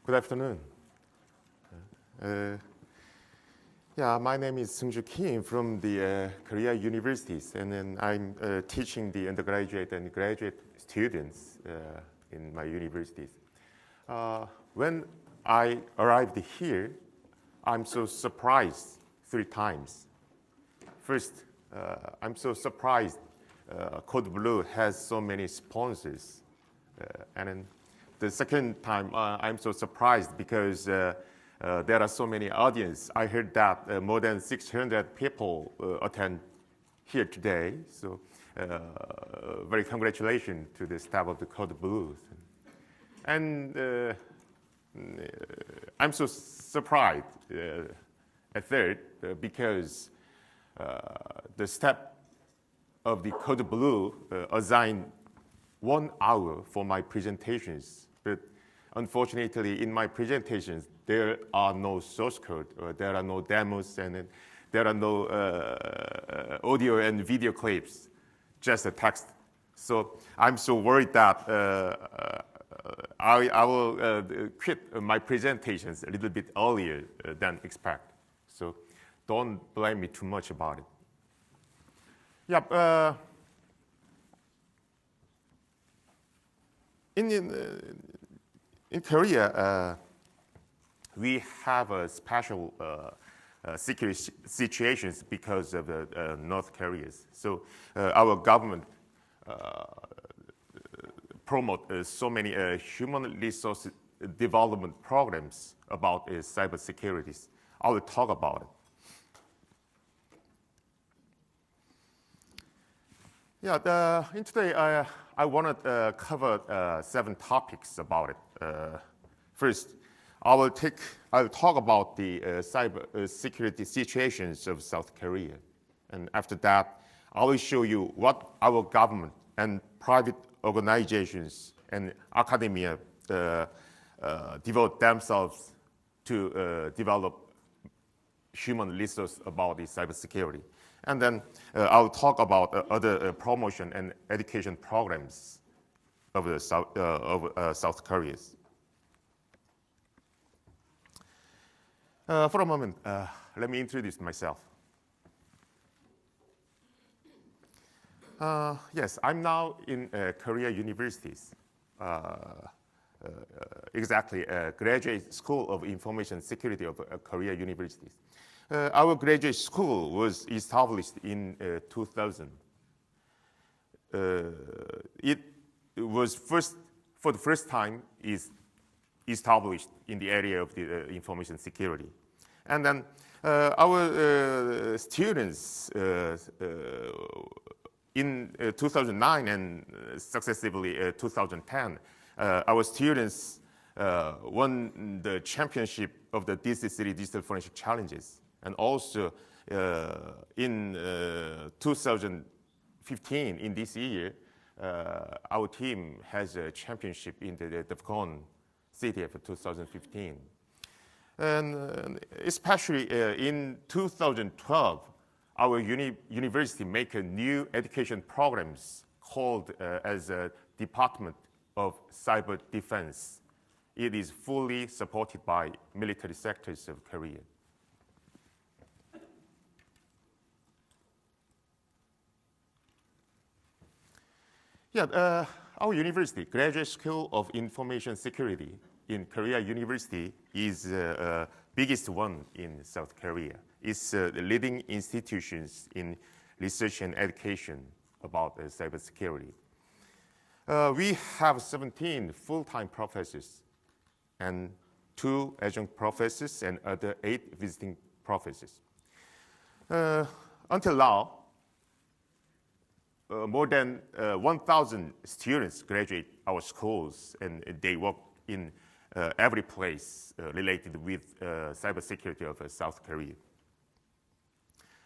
Good afternoon. My name is Seungjoo Kim from the Korea universities, and then I'm teaching the undergraduate and graduate students in my universities. When I arrived here, I'm so surprised 3 times. First, I'm so surprised Code Blue has so many sponsors, and then the second time, I'm so surprised because there are so many audience. I heard that more than 600 people attend here today. So very congratulations to the staff of the Code Blue. And I'm so surprised at third because the staff of the Code Blue assigned 1 hour for my presentations. But unfortunately, in my presentations, there are no source code, or there are no demos, and there are no audio and video clips, just a text. So I'm so worried that I will quit my presentations a little bit earlier than expect. So don't blame me too much about it. Yeah. In Korea, we have a special security situations because of North Korea. So our government promote so many human resource development programs about cybersecurity. I will talk about it. Yeah, today I want to cover 7 topics about it. First, I'll talk about the cyber security situations of South Korea, and after that, I will show you what our government and private organizations and academia devote themselves to develop human resource about the cybersecurity. And then I'll talk about other promotion and education programs of South Korea. For a moment, let me introduce myself. Yes, I'm now in Korea universities, exactly Graduate School of Information Security of Korea universities. Our graduate school was established in 2000. It was for the first time is established in the area of the information security. And then our students in 2009 and successively 2010, our students won the championship of the DC3 Digital Forensic Challenges. And also in 2015, in this year, our team has a championship in the DEFCON city of 2015. And especially in 2012, our university make a new education programs called as a Department of Cyber Defense. It is fully supported by military sectors of Korea. Yeah, our university, Graduate School of Information Security in Korea University, is the biggest one in South Korea. It's the leading institutions in research and education about cybersecurity. We have 17 full-time professors and 2 adjunct professors and other 8 visiting professors. Until now, more than 1,000 students graduate our schools, and they work in every place related with cybersecurity of South Korea.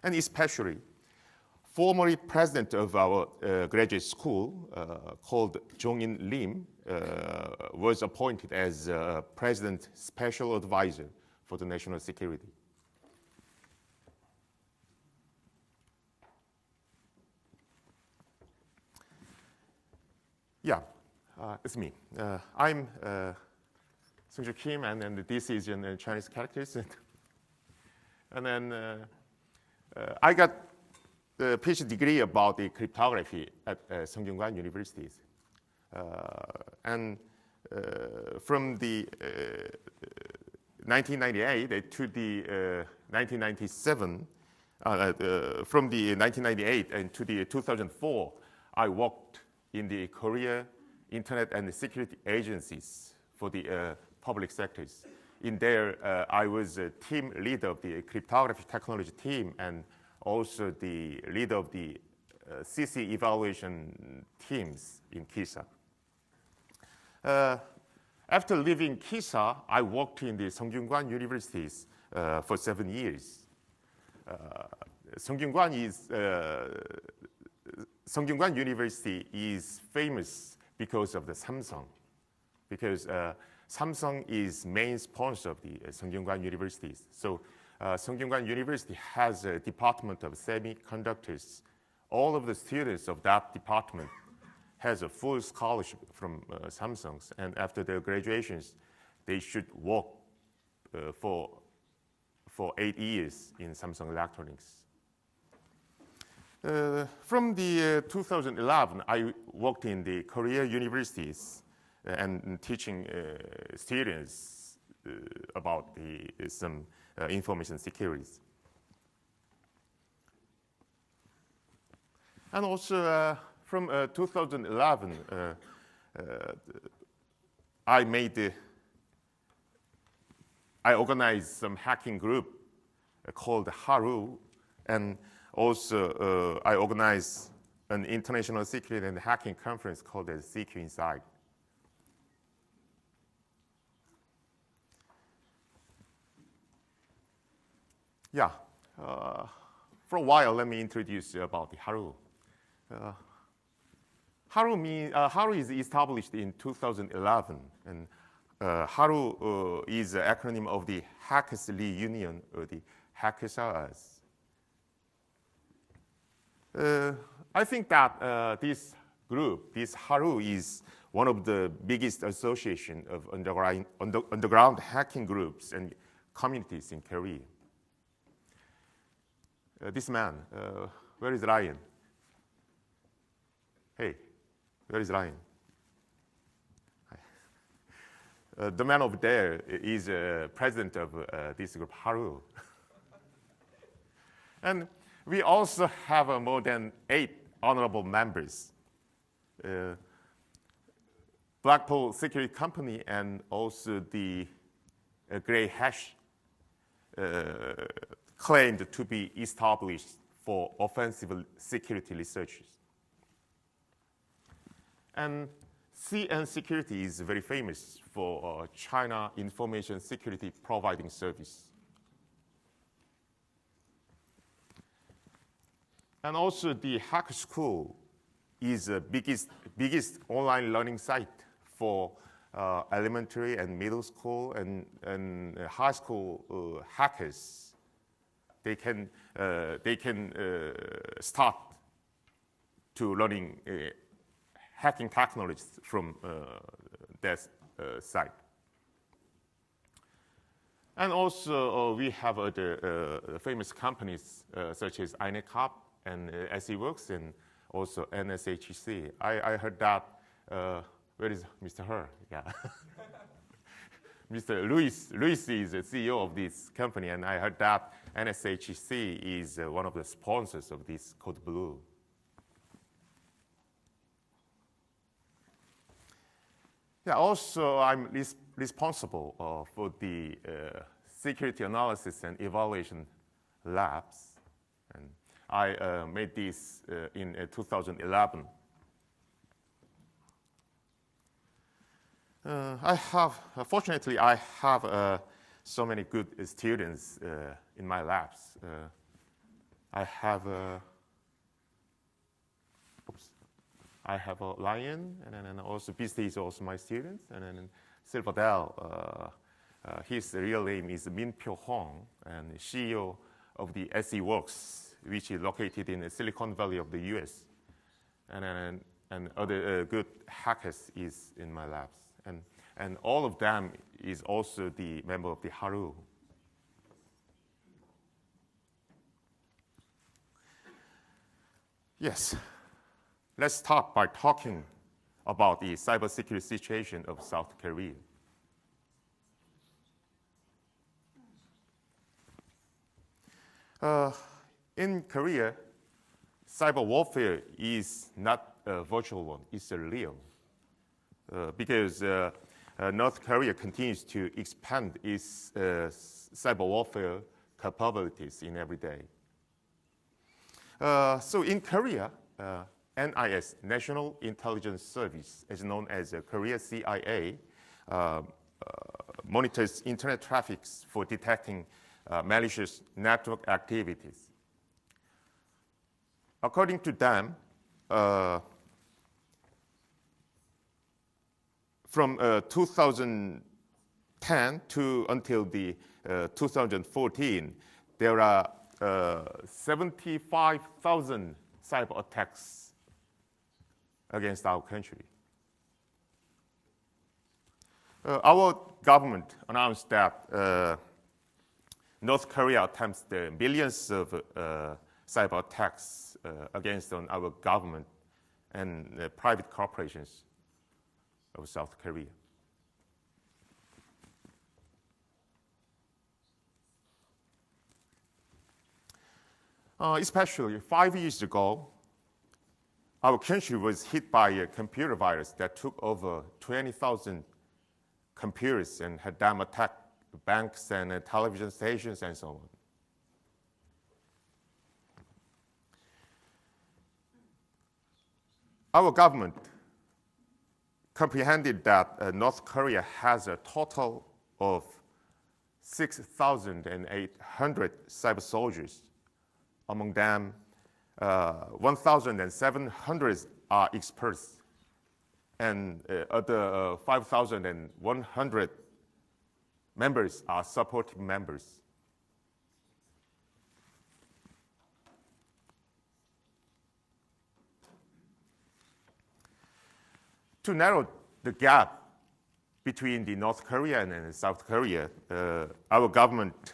And especially, former president of our graduate school, called Jong-in Lim, was appointed as President Special Advisor for the national security. Yeah, it's me. I'm Seungjoo Kim, and this is in Chinese characters. And then I got the PhD degree about the cryptography at Seungjoo University. And from the 1998 to the 1997, from the 1998 and to the 2004, I worked in the Korea Internet and Security Agencies for the public sectors. In there, I was a team leader of the cryptography technology team and also the leader of the CC evaluation teams in KISA. After leaving KISA, I worked in the Seungjoo Universities for 7 years. Seungjoo University is famous because of the Samsung, because Samsung is main sponsor of the Seungjoo Universities. So Seungjoo University has a department of semiconductors. All of the students of that department has a full scholarship from Samsung, and after their graduations, they should work for 8 years in Samsung Electronics. From the 2011, I worked in the Korea universities and teaching students about some information security. And also from 2011, I organized some hacking group called Haru, and also I organized an international security and hacking conference called the CQ Inside. Yeah, for a while, let me introduce you about the Haru. Haru is established in 2011, and Haru is an acronym of the Hackers Reunion, or the Hackers Are Us. I think that this group, this Haru, is one of the biggest association of underground hacking groups and communities in Korea. This man, where is Ryan? Hey, where is Ryan? The man over there is president of this group, Haru. And we also have more than 8 honorable members. Blackpool Security Company and also the Gray Hash claimed to be established for offensive security researchers. And CN Security is very famous for China information security providing service. And also the Hacker School is the biggest online learning site for elementary and middle school and high school hackers. They can start to learning hacking technologies from that site. And also we have other famous companies such as INECOP and SEWorks and also NSHC. I heard that, where is Mr. Her? Yeah. Mr. Luis is the CEO of this company, and I heard that NSHC is one of the sponsors of this Code Blue. Yeah, also I'm responsible for the security analysis and evaluation labs, and I made this in 2011. Fortunately, I have so many good students in my labs. I have a Lion, and then also Beastie is also my student, and then Silverdale, his real name is Min Pyo Hong, and CEO of the SEWorks, which is located in the Silicon Valley of the US. And other good hackers is in my labs. And and all of them is also the member of the Haru. Yes, let's start by talking about the cybersecurity situation of South Korea. In Korea, cyber warfare is not a virtual one, it's a real. Because North Korea continues to expand its cyber warfare capabilities in every day. So in Korea, NIS, National Intelligence Service, as known as Korea CIA, monitors internet traffic for detecting malicious network activities. According to them, from 2010 to until the 2014, there are 75,000 cyber attacks against our country. Our government announced that North Korea attempts the millions of cyber attacks against our government and private corporations of South Korea. Especially 5 years ago, our country was hit by a computer virus that took over 20,000 computers and had them attack banks and television stations and so on. Our government comprehended that North Korea has a total of 6,800 cyber soldiers. Among them, 1,700 are experts, and other 5,100 members are supporting members. To narrow the gap between the North Korea and South Korea, our government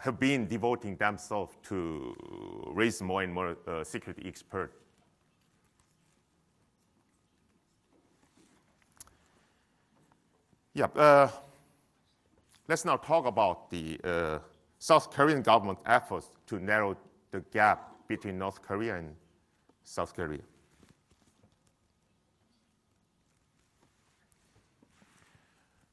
have been devoting themselves to raise more and more security experts. Yeah, let's now talk about the South Korean government efforts to narrow the gap between North Korea and South Korea.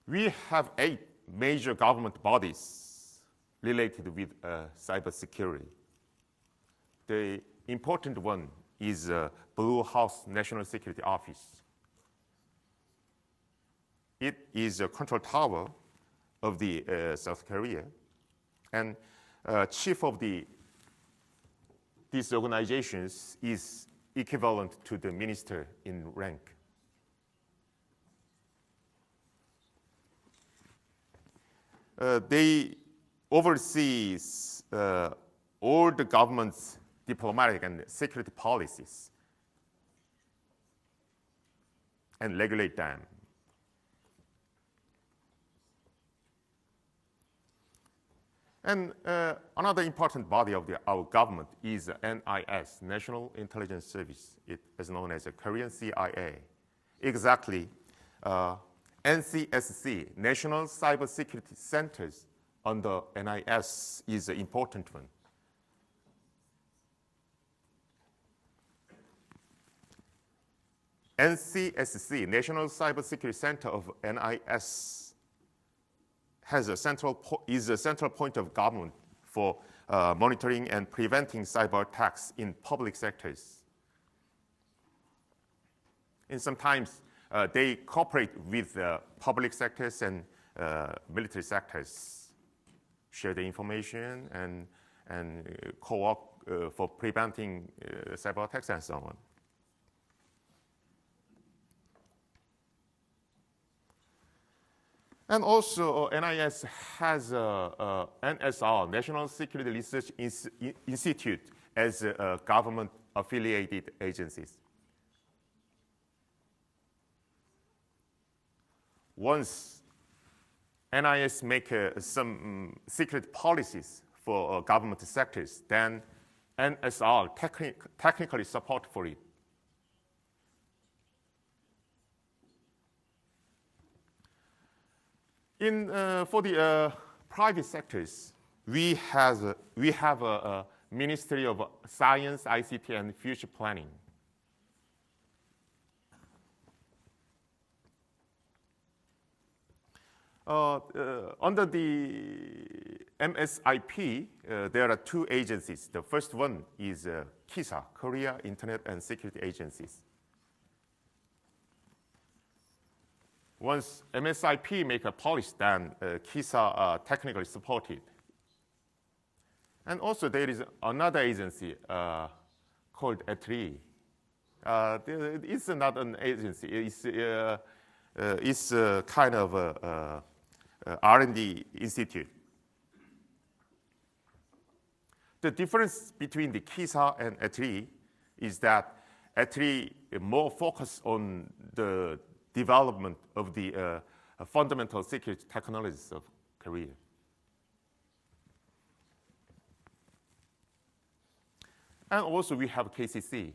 We have 8 major government bodies related with cybersecurity. The important one is Blue House National Security Office. It is a control tower of the South Korea, and chief of these organizations is equivalent to the minister in rank. They oversees all the government's diplomatic and security policies and regulate them. And another important body of our government is NIS, National Intelligence Service. It is known as the Korean CIA. Exactly, NCSC, National Cybersecurity Centers under NIS, is an important one. NCSC, National Cybersecurity Center of NIS, is a central point of government for monitoring and preventing cyber attacks in public sectors. And sometimes they cooperate with public sectors and military sectors, share the information and co-op for preventing cyber attacks and so on. And also, NIS has NSR, National Security Research Institute, as government-affiliated agencies. once NIS make some secret policies for government sectors, then NSR technically support for it. For the private sectors, we have a Ministry of Science, ICT, and Future Planning. Under the MSIP, there are two agencies. The first one is KISA, Korea Internet and Security Agencies. Once MSIP make a policy, then KISA technically supported. And also there is another agency called ETRI. It's not an agency. It's kind of a R&D institute. The difference between the KISA and ETRI is that ETRI more focus on the development of the fundamental security technologies of Korea. And also we have KCC.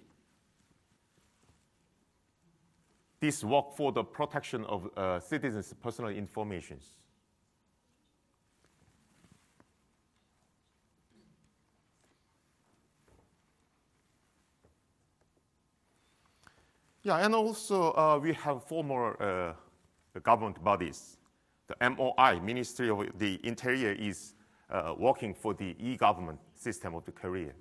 This work for the protection of citizens' personal information. Yeah, and also we have four more government bodies. The MOI, Ministry of the Interior, is working for the e-government system of the Korea.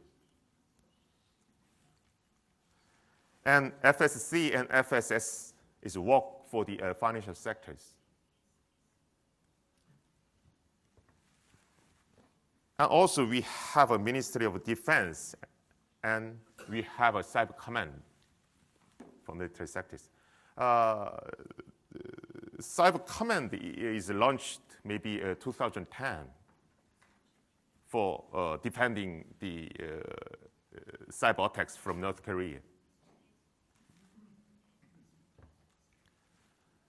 And FSC and FSS is work for the financial sectors. And also we have a Ministry of Defense, and we have a Cyber Command for military sectors. Cyber Command is launched maybe 2010 for defending the cyber attacks from North Korea.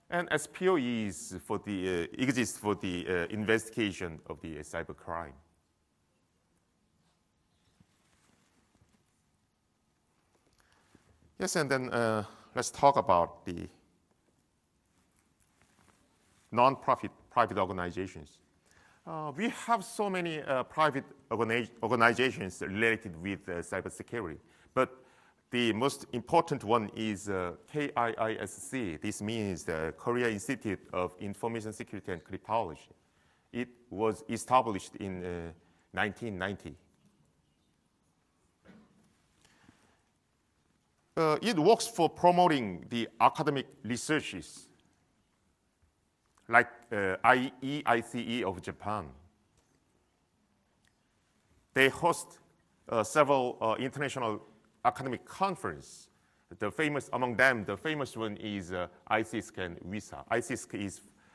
And SPO is for the, exists for the investigation of the cybercrime. Yes, and then let's talk about the non-profit private organizations. We have so many private organizations related with cybersecurity, but the most important one is KIISC. This means the Korea Institute of Information Security and Cryptology. It was established in 1990. It works for promoting the academic researches, like IEICE of Japan. They host several international academic conferences. Among them, the famous one is ICISC and WISA.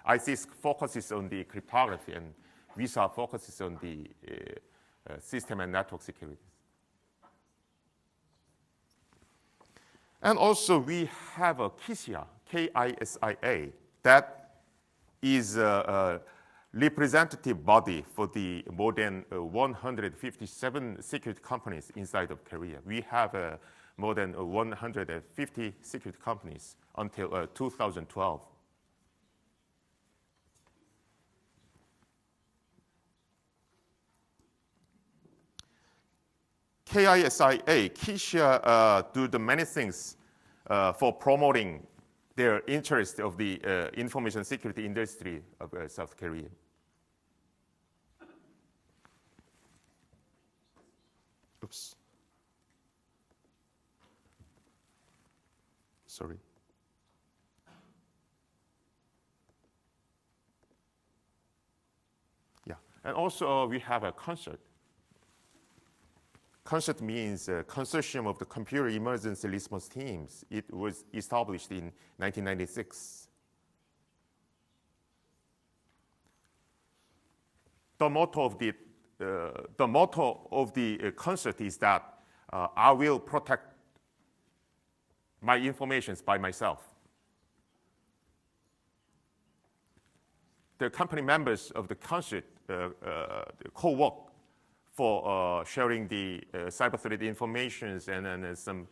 ICISC focuses on the cryptography, and WISA focuses on the system and network security. And also we have a KISIA, KISIA, that is a representative body for the more than 157 security companies inside of Korea. We have more than 150 security companies until 2012. KISIA do the many things for promoting their interest of the information security industry of South Korea. Oops. Sorry. Yeah, and also we have a concert. CONCERT means Consortium of the Computer Emergency Response Teams. It was established in 1996. The motto of the CONCERT is that I will protect my information by myself. the company members of the council co-work for sharing the cyber threat informations and then some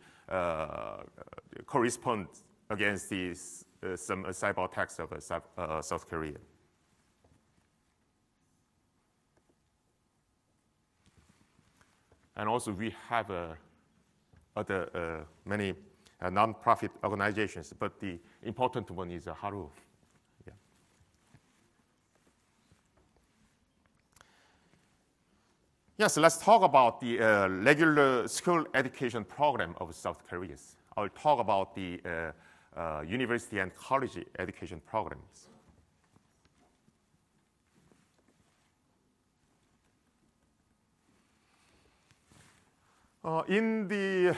correspond against these some cyber attacks of South Korea. And also we have other many non-profit organizations, but the important one is Haru. Yeah. Yes, let's talk about the regular school education program of South Korea. I'll talk about the university and college education programs. In the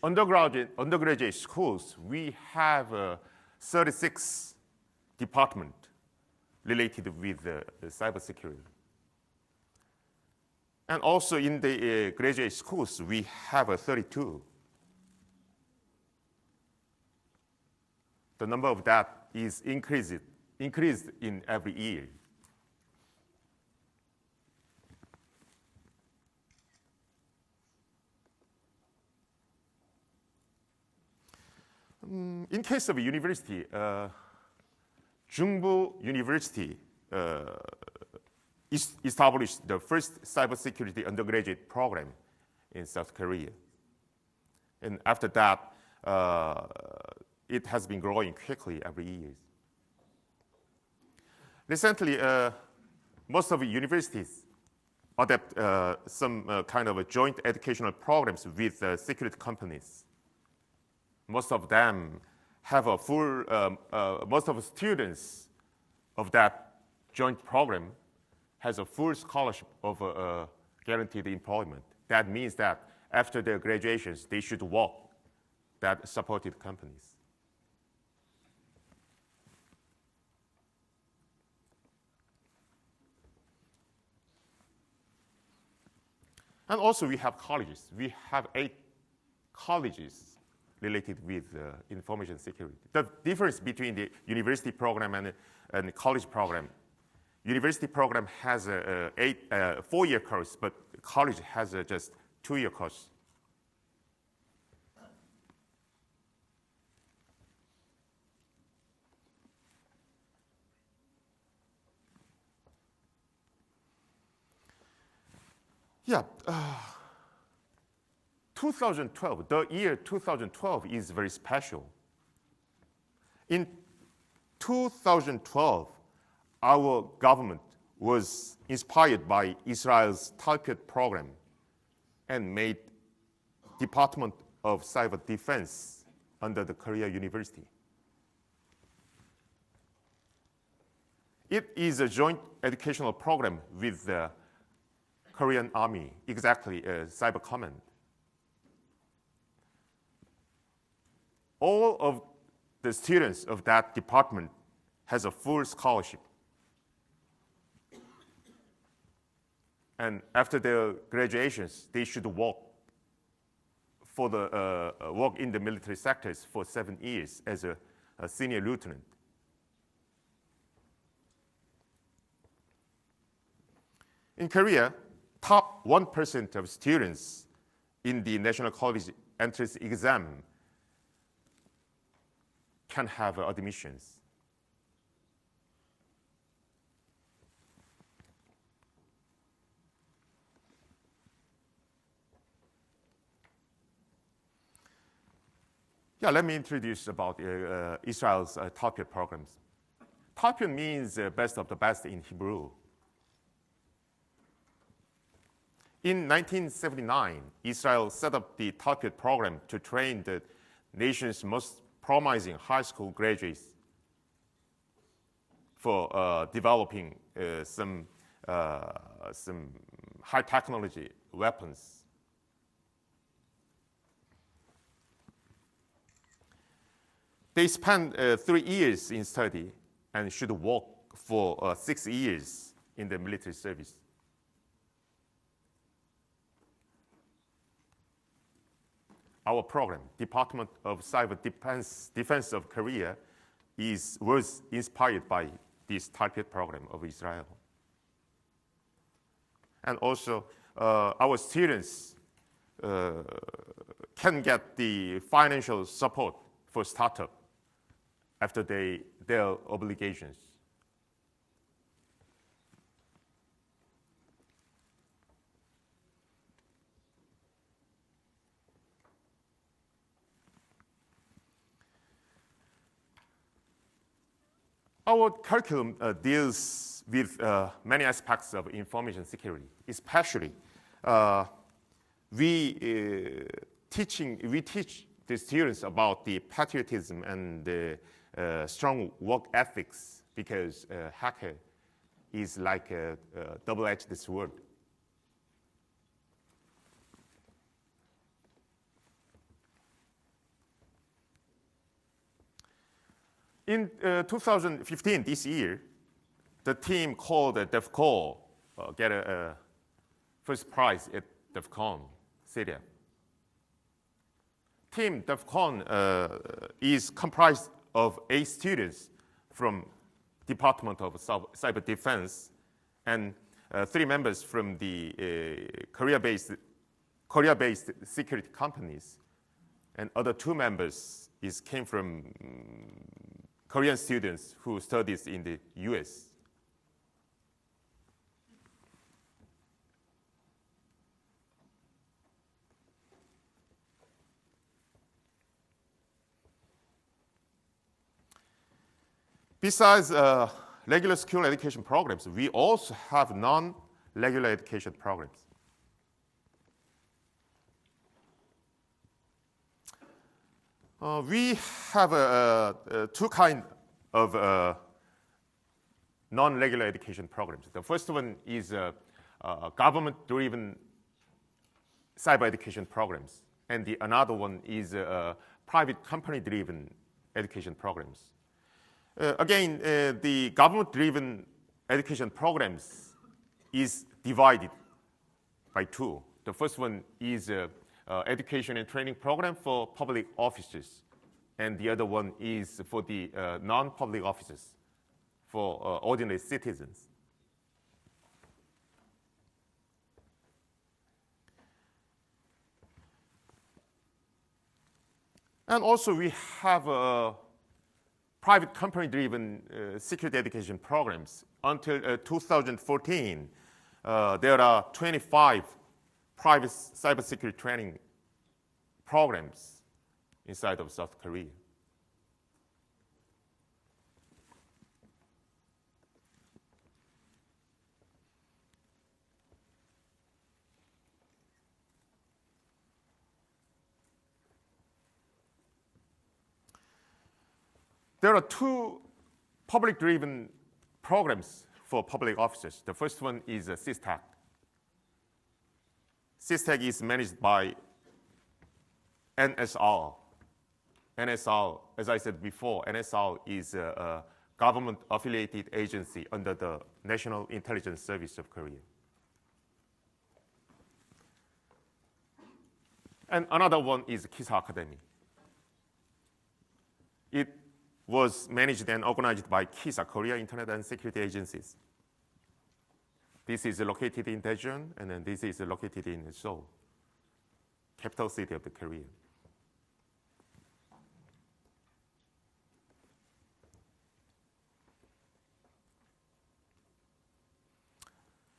undergraduate schools, we have 36 departments related with cybersecurity. And also in the graduate schools, we have 32. The number of that is increased in every year. In case of a university, Seungjoo University established the first cybersecurity undergraduate program in South Korea. And after that, it has been growing quickly every year. Recently, most of the universities adopt some kind of a joint educational programs with security companies. Most of them have a full, most of the students of that joint program has a full scholarship of guaranteed employment. That means that after their graduations, they should work that supported companies. And also we have colleges. We have 8 colleges related with information security. The difference between the university program and the college program, university program has a 4-year course, but college has just 2-year course. Yeah. 2012, the year 2012 is very special. In 2012, our government was inspired by Israel's Talpiot program and made Department of Cyber Defense under the Korea University. It is a joint educational program with the Korean Army, exactly Cyber Command. All of the students of that department has a full scholarship. And after their graduations, they should work for work in the military sectors for 7 years as a senior lieutenant. In Korea, top 1% of students in the National College entrance exam can have admissions. Yeah, let me introduce about Israel's Talpiot programs. Talpiot means best of the best in Hebrew. In 1979, Israel set up the Talpiot program to train the nation's most promising high school graduates for developing some high technology weapons. They spend 3 years in study and should work for 6 years in the military service. Our program, Department of Cyber Defense of Korea, was inspired by this target program of Israel. And also, our students can get the financial support for startup after their obligations. Our curriculum deals with many aspects of information security, especially we teach the students about the patriotism and the strong work ethics, because hacker is like a double-edged sword. In 2015, this year, the team called DEFCON get a first prize at DEFCON Syria. Team DEFCON is comprised of 8 students from Department of Cyber Defense and 3 members from the Korea-based security companies, and other 2 members came from Korean students who studies in the US. Besides regular school education programs, we also have non-regular education programs. We have 2 kinds of non-regular education programs. The first one is government-driven cyber education programs, and the another one is private company-driven education programs. Again, the government-driven education programs is divided by 2. The first one is education and training program for public officers, and the other one is for the non-public officers, for ordinary citizens. And also we have private company-driven security education programs. Until 2014, there are 25 private cybersecurity training programs inside of South Korea. There are 2 public-driven programs for public officers. The first one is CISTAC. CISTAC is managed by NSR. NSR, as I said before, NSR is a government-affiliated agency under the National Intelligence Service of Korea. And another one is KISA Academy. It was managed and organized by KISA, Korea Internet and Security Agencies. This is located in Daejeon, and then this is located in Seoul, capital city of the Korea.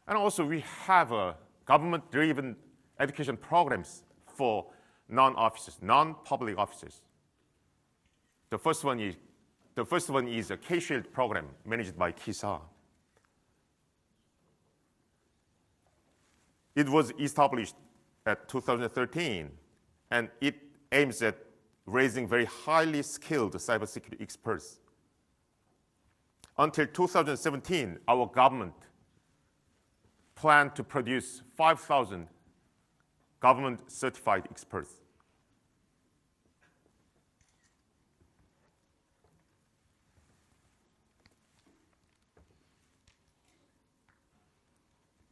And also we have government-driven education programs for non-officers, non-public officers. The first one is a Queshield Program managed by KISA. It was established at 2013, and it aims at raising very highly skilled cybersecurity experts. Until 2017, our government planned to produce 5,000 government-certified experts.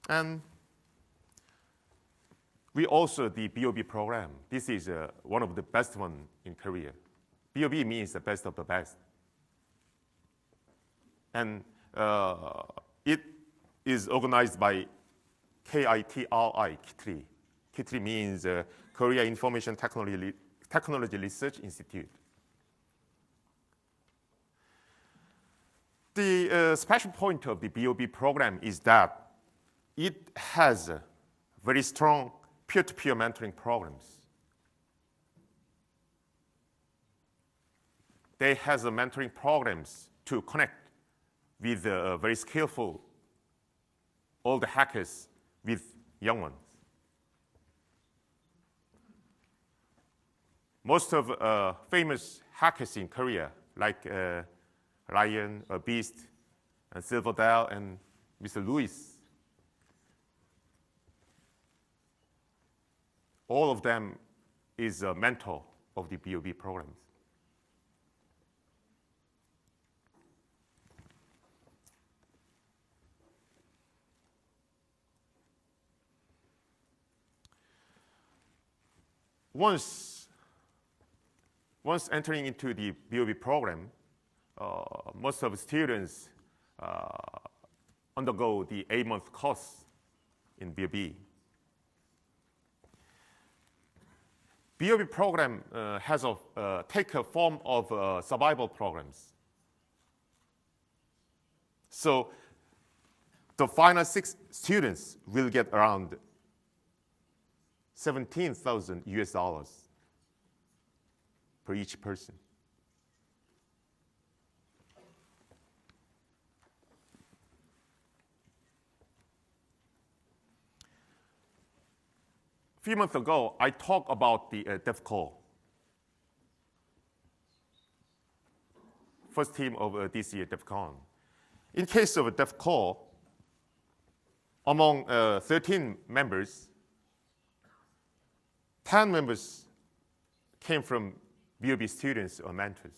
And we also the BOB program. This is one of the best one in Korea. BOB means the best of the best. And it is organized by KITRI, KITRI. KITRI means Korea Information Technology Research Institute. The special point of the BOB program is that it has very strong peer-to-peer mentoring programs. They have mentoring programs to connect with very skillful old hackers with young ones. Most of famous hackers in Korea, like Ryan, Beast, and Silverdale, and Mr. Lewis, all of them is a mentor of the BOB programs. Once entering into the BOB program, most of the students undergo the 8-month course in BOB. BOB program has take a form of survival programs. So the final 6 students will get around $17,000 US per each person. A few months ago, I talked about the DEF call. First team of this year, DEF CON. In case of a DEF call, among 13 members, 10 members came from BOB students or mentors.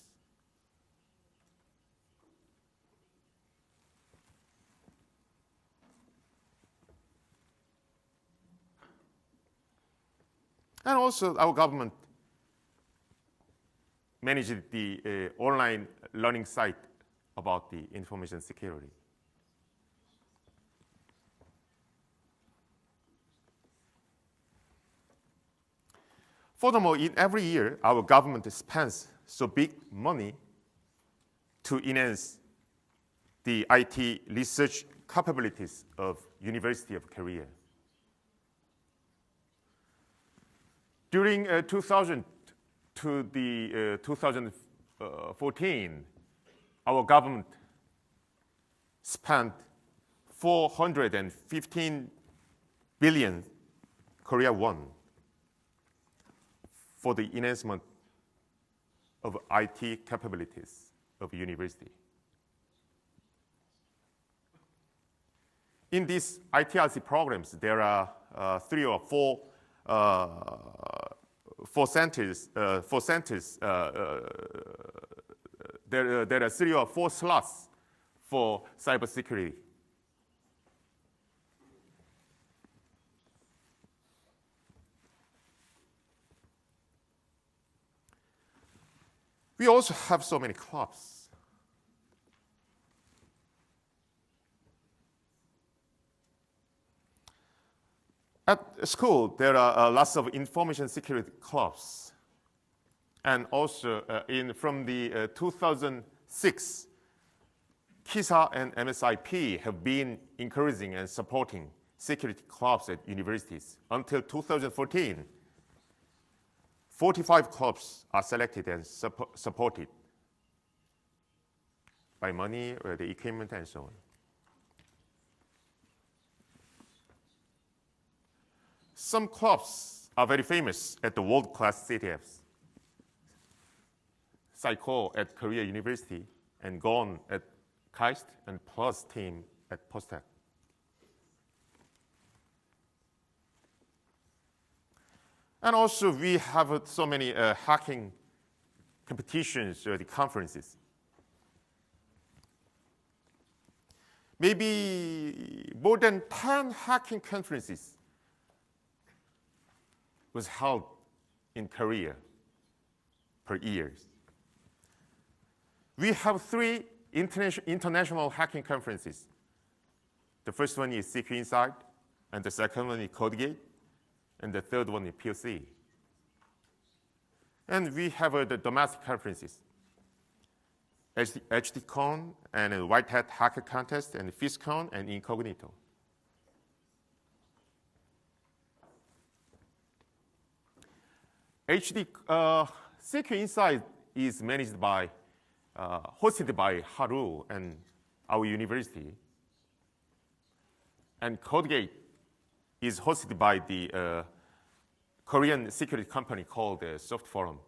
And also our government managed the online learning site about the information security. Furthermore, in every year, our government spends so big money to enhance the IT research capabilities of University of Korea. During 2000 to the 2014, our government spent 415 billion Korea won for the enhancement of IT capabilities of university. In these ITRC programs, there are 3 or 4 centers. There are 3 or 4 slots for cybersecurity. We also have so many clubs. At school, there are lots of information security clubs. And also, from the 2006, KISA and MSIP have been encouraging and supporting security clubs at universities. Until 2014, 45 clubs are selected and supported by money or the equipment and so on. Some clubs are very famous at the world-class CTFs. Psycho at Korea University, and GON at KAIST, and PLUS team at POSTECH. And also, we have so many hacking competitions or the conferences. Maybe more than 10 hacking conferences was held in Korea per year. We have 3 international hacking conferences. The first one is Secure Insight, and the second one is CodeGate, and the third one is POC. And we have the domestic conferences, HDCon, and White Hat Hacker Contest, and FISCon, and Incognito. Secure Insight is managed by, hosted by Haru and our university. And CodeGate is hosted by the Korean security company called Soft Forum.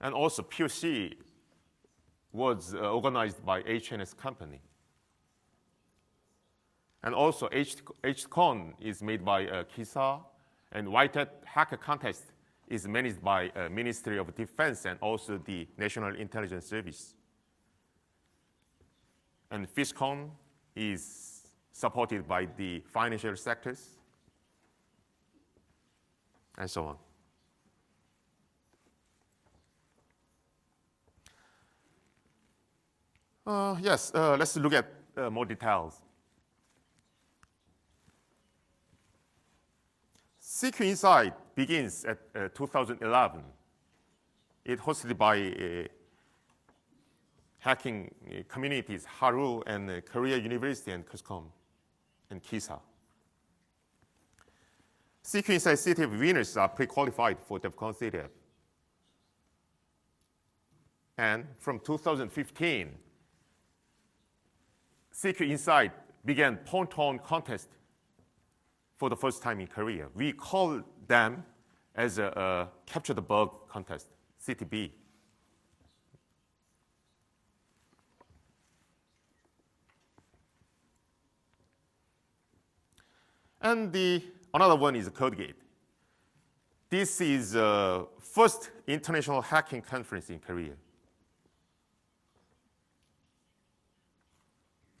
And also POC was organized by HNS company. And also HCon is made by KISA, and White Hat Hacker Contest is managed by Ministry of Defense and also the National Intelligence Service. And FISCon is supported by the financial sectors, and so on. Let's look at more details. Secure Insight begins at 2011. It's hosted by hacking communities, Haru and Korea University and Cuscom and KISA. Secure Insight CTF winners are pre-qualified for DevCon CTF. And from 2015, Secure Insight began pontoon contest for the first time in Korea. We call them as a capture the bug contest, CTB. And another one is CodeGate. This is the first international hacking conference in Korea.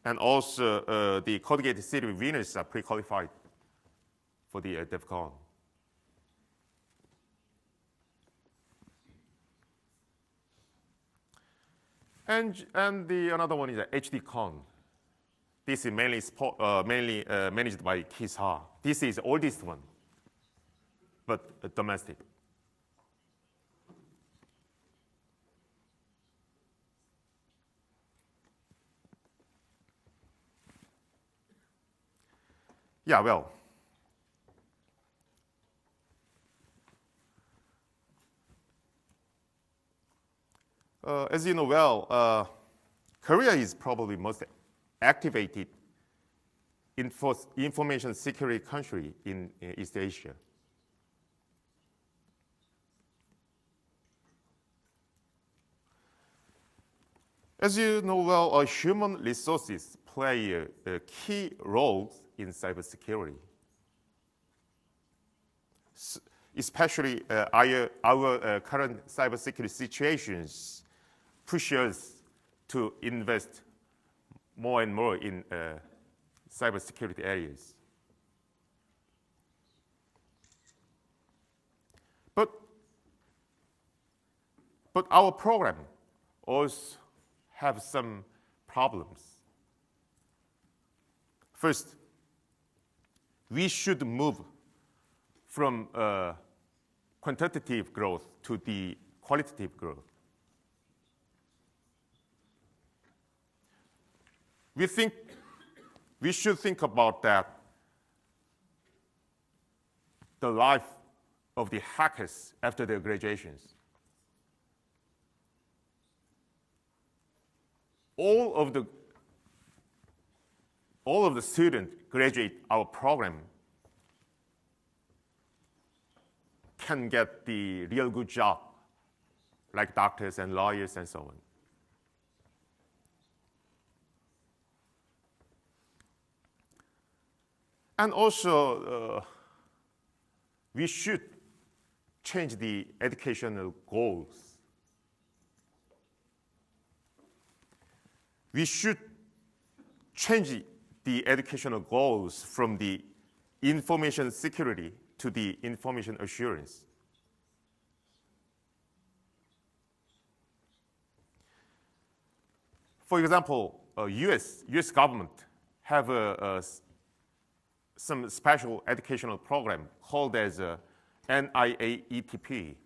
And also the CodeGate city winners are pre-qualified for the DevCon. And another one is HDCon. This is mainly managed by KISA. This is the oldest one, but domestic. Yeah, well. As you know well, Korea is probably most activated information security country in East Asia. As you know well, human resources play a key role in cybersecurity. Especially our current cybersecurity situations push us to invest more and more in cybersecurity areas. But our program also have some problems. First, we should move from quantitative growth to the qualitative growth. We should think about that, the life of the hackers after their graduations. All of the students graduate our program can get the real good job, like doctors and lawyers and so on. And also, we should change the educational goals. We should change the educational goals from the information security to the information assurance. For example, US government have some special educational program called as NIAETP.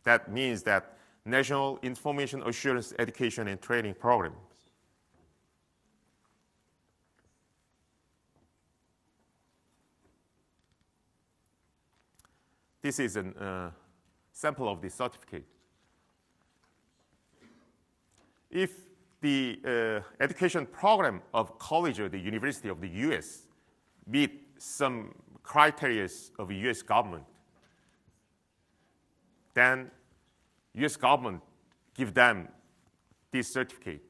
That means that National Information Assurance Education and Training Program. This is a sample of the certificate. If the education program of college or the university of the US meet some criteria of the US government, then US government give them this certificate.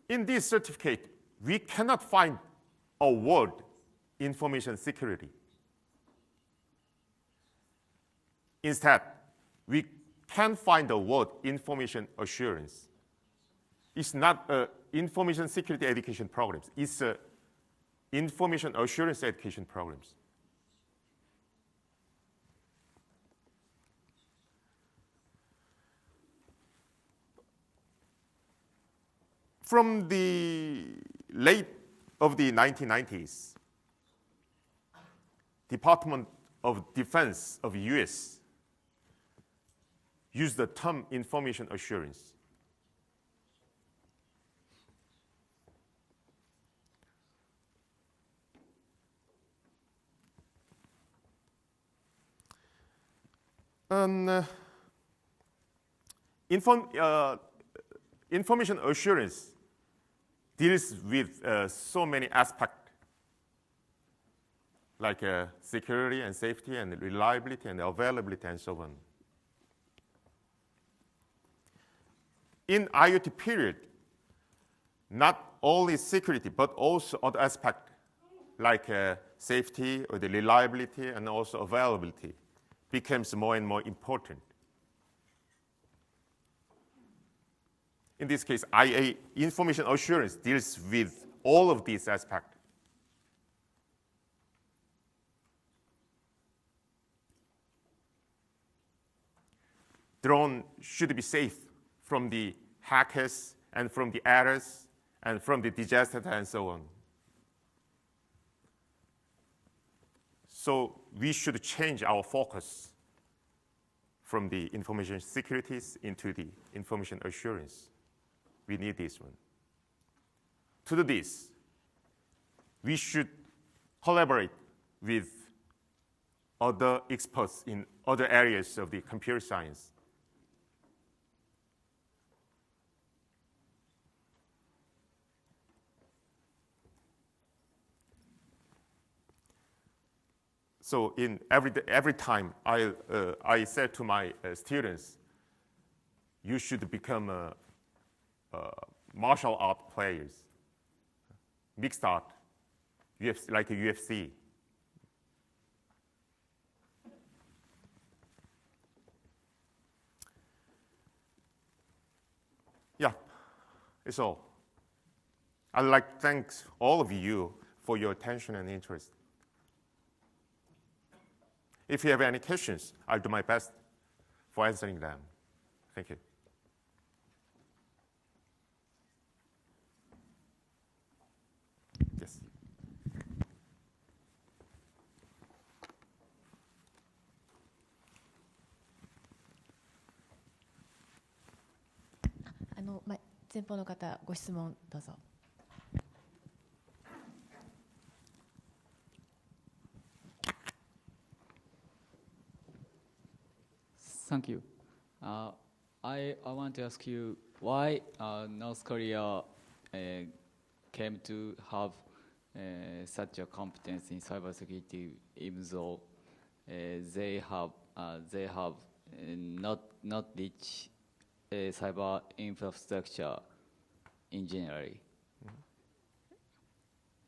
In this certificate, we cannot find a word information security. Instead, we can find the word information assurance. It's not an information security education programs. It's a information assurance education programs. From the late of the 1990s, Department of Defense of US used the term information assurance. And information assurance deals with so many aspects, like security and safety and reliability and availability and so on. In IoT period, not only security, but also other aspects like safety or the reliability and also availability becomes more and more important. In this case, IA, information assurance, deals with all of these aspects. Drone should be safe from the hackers and from the errors and from the disaster and so on. So we should change our focus from the information securities into the information assurance. We need this one. To do this, we should collaborate with other experts in other areas of the computer science. So in every time I said to my students, you should become martial art players, mixed art, UFC, like a UFC. Yeah, it's all. I'd like to thank all of you for your attention and interest. If you have any questions, I'll do my best for answering them. Thank you. Yes. Thank you. I want to ask you why North Korea came to have such a competence in cybersecurity, even though they have not rich cyber infrastructure in general.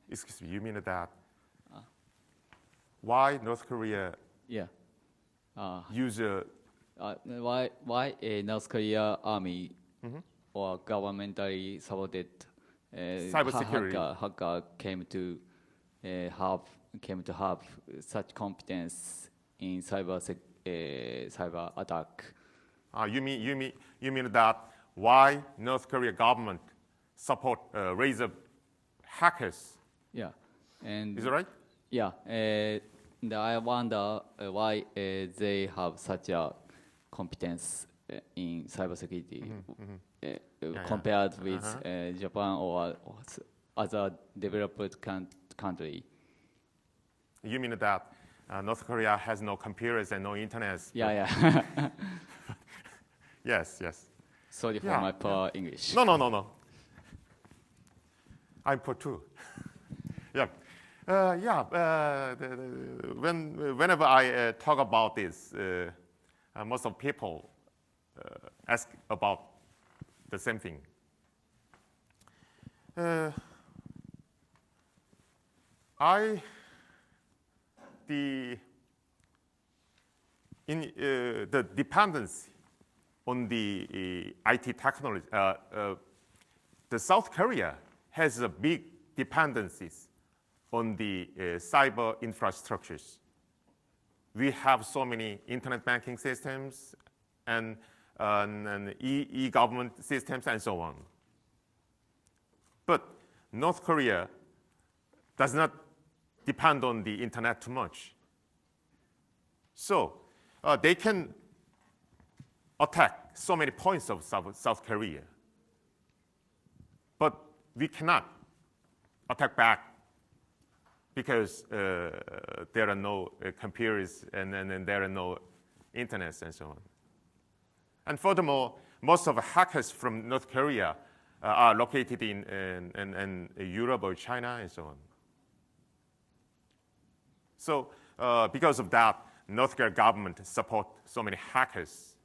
Excuse me, you mean that? Why North Korea? Yeah. Use a why a North Korea army or governmentally supported cybersecurity hacker came to have such competence in cyber attack. You mean that why North Korea government support raise up hackers? Yeah, and Is that right? yeah, and I wonder why they have such a competence in cybersecurity compared with Japan or other developed country. You mean that North Korea has no computers and no internet? Yeah. Yes. Sorry for my poor English. No. I'm poor too. Whenever I talk about this, most of people ask about the same thing. The dependence on the IT technology, the South Korea has a big dependencies on the cyber infrastructures. We have so many internet banking systems and e-government systems and so on. But North Korea does not depend on the internet too much. So they can attack so many points of South Korea. But we cannot attack back because there are no computers and there are no internets and so on. And furthermore, most of the hackers from North Korea are located in Europe or China and so on. So because of that, North Korea government support so many hackers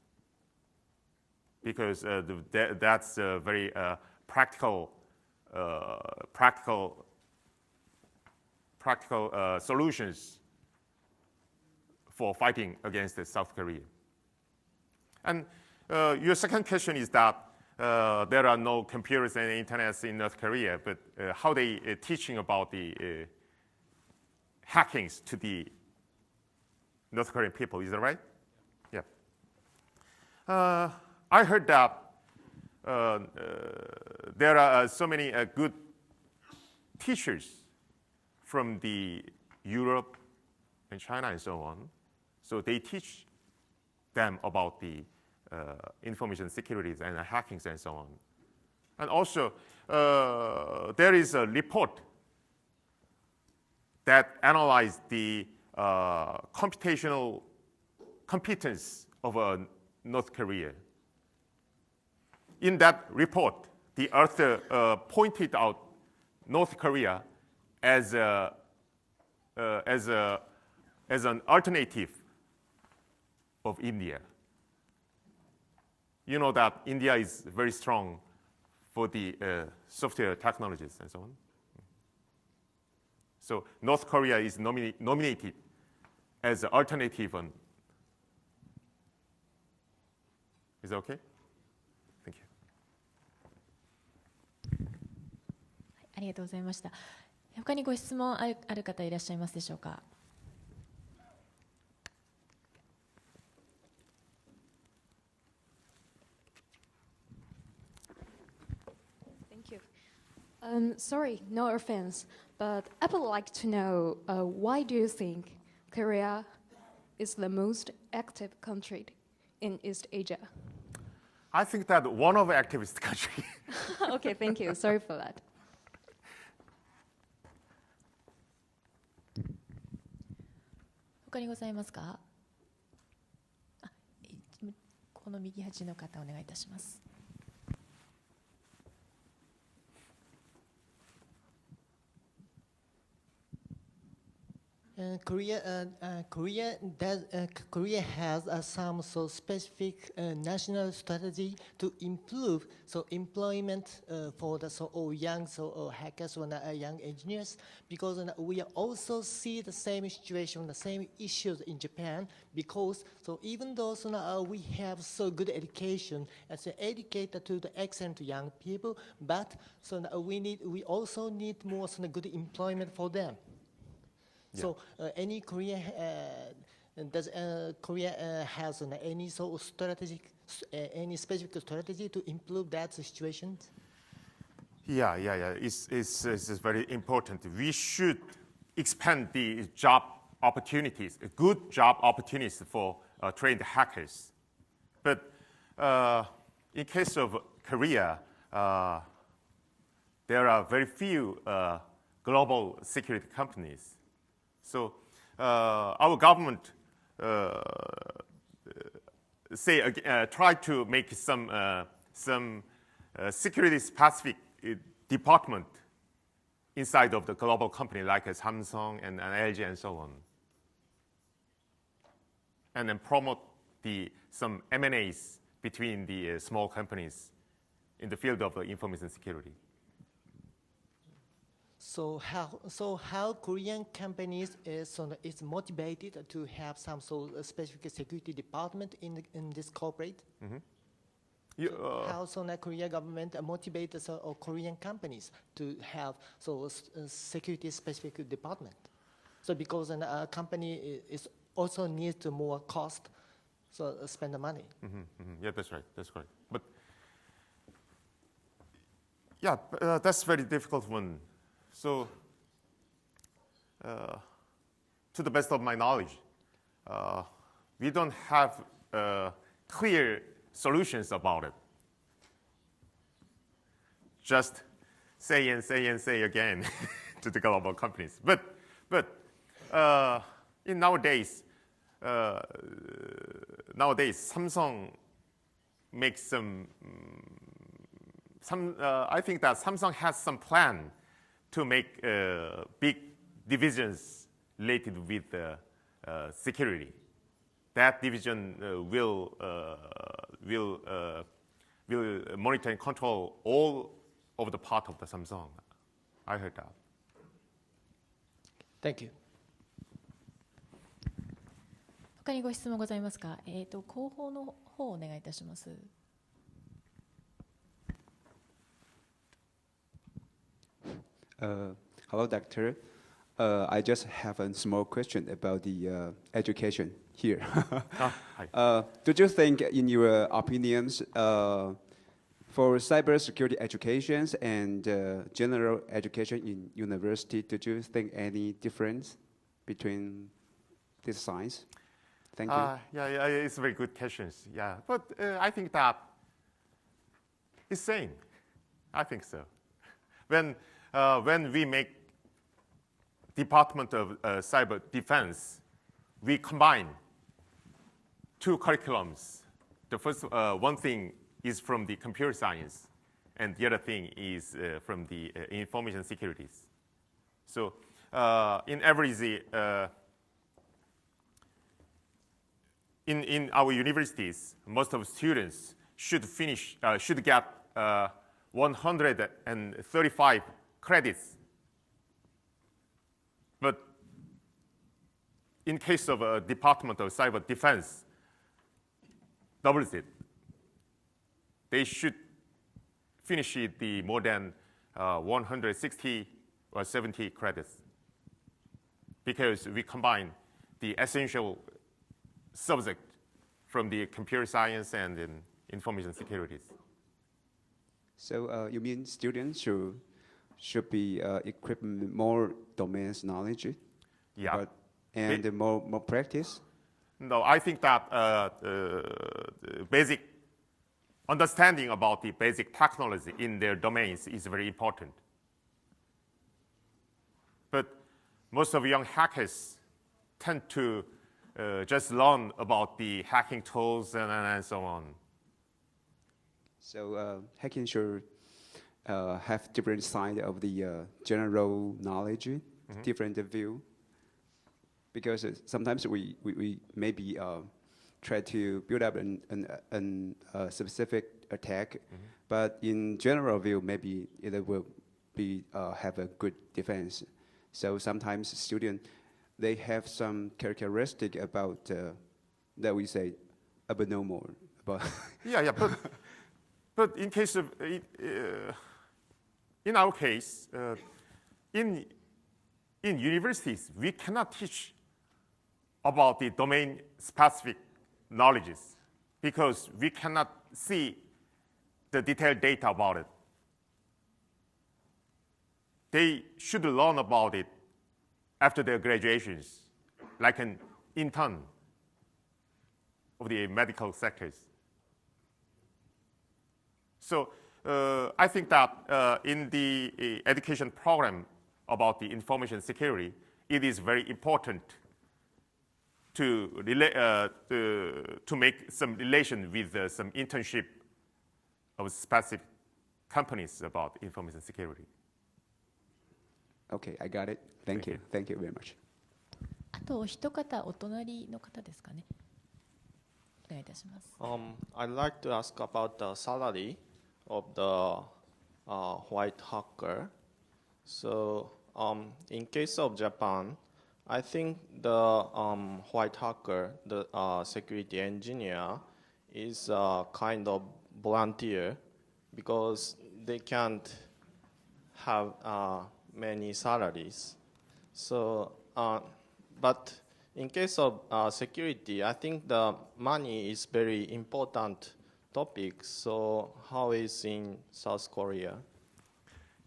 because that's very practical solutions for fighting against South Korea. And your second question is that there are no computers and internets in North Korea, but how they teaching about the hackings to the North Korean people, is that right? Yeah. I heard that there are so many good teachers from the Europe and China and so on. So they teach them about the information securities and hackings and so on. And also, there is a report that analyzed the computational competence of North Korea. In that report, the author pointed out North Korea as an alternative of India. You know that India is very strong for the software technologies and so on. So North Korea is nominated as an alternative. Is that okay? Thank you. ありがとうございました。他にご質問ある方いらっしゃいますでしょうか。Thank you. Sorry, no offense, but I would like to know why do you think Korea is the most active country in East Asia? I think that one of the activist country. Okay, thank you. Sorry for that. 他にございますか。この右端の方お願いいたします。Korea has some specific national strategy to improve employment for the young hackers or young engineers, because we also see the same situation, the same issues in Japan, because even though we have so good education as educated to the excellent young people, but we also need more good employment for them. Yeah. So any Korean And does Korea has any sort of strategic, any specific strategy to improve that situation? Yeah. It's very important. We should expand the job opportunities, good job opportunities for trained hackers. But in case of Korea, there are very few global security companies. So our government try to make some security-specific department inside of the global company like Samsung and LG and so on, and then promote some M&As between the small companies in the field of information security. So how Korean companies is motivated to have some sort of specific security department in this corporate? Mm-hmm. How Korean government motivates Korean companies to have security specific department? So because a company is also needs to more cost, so spend the money. Mm-hmm, mm-hmm. Yeah, that's right. That's correct. But yeah, that's very difficult one. So to the best of my knowledge, we don't have clear solutions about it. Just say and say and say again to the global companies. But in nowadays, Samsung makes some. I think that Samsung has some plan to make big divisions related with security. That division will monitor and control all of the part of the Samsung. I heard that. Thank you. 他にご質問ございますか。広報の方をお願いいたします。Hello, Doctor. I just have a small question about the education here. Do you think, in your opinions, for cybersecurity educations and general education in university, did you think any difference between these sides? Thank you. Yeah, it's very good questions. Yeah, but I think that it's same. I think so. When we make Department of Cyber Defense, we combine two curriculums. The first one thing is from the computer science, and the other thing is from the information securities. So in average, in our universities, most of students should get 135 credits. But in case of a Department of Cyber Defense, doubles it. They should finish it the more than 160 or 70 credits, because we combine the essential subject from the computer science and information securities. So you mean students should be equipped with more domain knowledge? Yeah. And more practice? No, I think that basic understanding about the basic technology in their domains is very important. But most of young hackers tend to just learn about the hacking tools and so on. So hacking should have different side of the general knowledge, different view. Because sometimes we maybe try to build up a specific attack, but in general view, maybe it will be have a good defense. So sometimes students, they have some characteristic about that we say abnormal. Yeah, but in case of in our case, in universities, we cannot teach about the domain-specific knowledges because we cannot see the detailed data about it. They should learn about it after their graduations, like an intern of the medical sectors. So I think that in the education program about the information security, it is very important to make some relation with some internship of specific companies about information security. Okay, I got it. Thank you. Thank you very much. あとお一方、お隣の方ですかね。お願いいたします。I'd like to ask about the salary of the white hacker. So, in case of Japan, I think the white hacker, the security engineer, is a kind of volunteer because they can't have many salaries. So, but in case of security, I think the money is very important topic. So, how is in South Korea?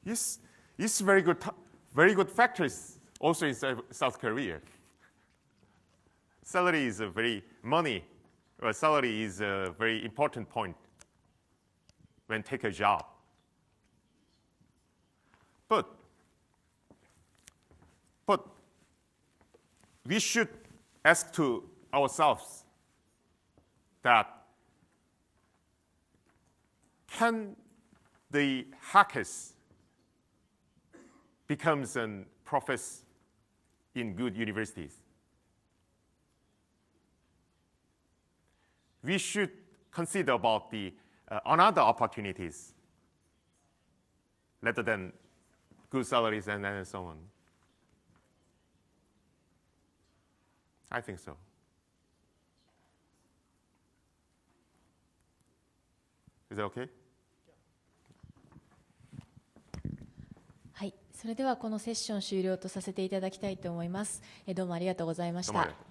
Yes, it's very good factors also in South Korea. Salary is salary is a very important point when take a job. But we should ask to ourselves that can the hackers becomes a professor in good universities? We should consider about the another opportunities rather than good salaries and so on. I think so. Is that okay? はい、それではこのセッション終了とさせていただきたいと思います。どうもありがとうございました。どうもありがとう。